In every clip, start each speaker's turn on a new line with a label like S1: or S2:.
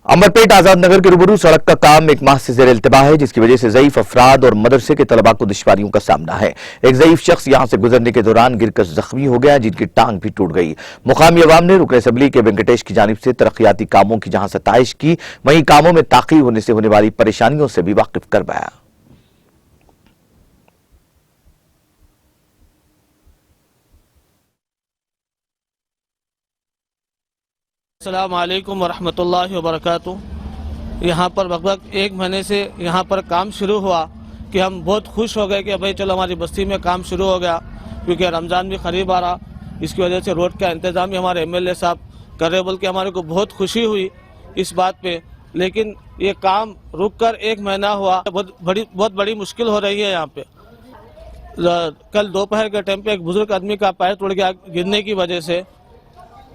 S1: अंबरपेट आजाद नगर के रूबरू सड़क का काम एक माह से ज़ेर इल्तिबा है, जिसकी वजह से ज़ईफ अफराद और मदरसे के तलबा को दुश्वारियों का सामना है। एक ज़ईफ शख्स यहां से गुजरने के दौरान गिरकर जख्मी हो गया, जिनकी टांग भी टूट गई। मुकामी अवाम ने रुकन असम्बली के वेंकटेश की जानिब से तरक्याती कामों की जहां सताइश की, वहीं कामों में ताख़ीर होने से होने वाली परेशानियों से भी वाकिफ करवाया।
S2: अस्सलाम वालेकुम वरहमतुल्लाहि वबरकातुहू। यहाँ पर लगभग एक महीने से यहाँ पर काम शुरू हुआ कि हम बहुत खुश हो गए कि भाई चलो हमारी बस्ती में काम शुरू हो गया, क्योंकि रमज़ान भी करीब आ रहा। इसकी वजह से रोड का इंतज़ाम भी हमारे एमएलए साहब कर रहे, बोल के हमारे को बहुत खुशी हुई इस बात पे। लेकिन ये काम रुक कर एक महीना हुआ, बहुत बड़ी मुश्किल हो रही है यहाँ पे। कल दोपहर के टाइम पे एक बुजुर्ग आदमी का पैर टूट गया गिरने की वजह से,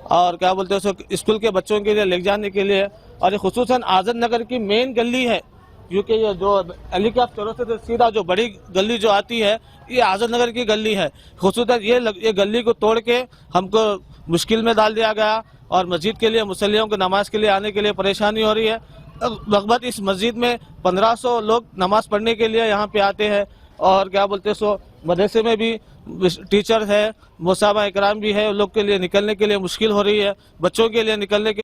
S2: और क्या बोलते हैं उसको स्कूल के बच्चों के लिए ले जाने के लिए। और ये खुसूसन आज़ाद नगर की मेन गली है, क्योंकि ये जो अली के चौराहे से सीधा जो बड़ी गली जो आती है ये आज़ाद नगर की गली है। खुसूसन ये गली को तोड़ के हमको मुश्किल में डाल दिया गया, और मस्जिद के लिए मुसल्लियों को नमाज के लिए आने के लिए परेशानी हो रही है। लगभग इस मस्जिद में 1500 लोग नमाज पढ़ने के लिए यहाँ पे आते हैं, और क्या बोलते हैं सो मदरसे में भी टीचर है, मुसाबा इकराम भी है। उन लोग के लिए निकलने के लिए मुश्किल हो रही है, बच्चों के लिए निकलने के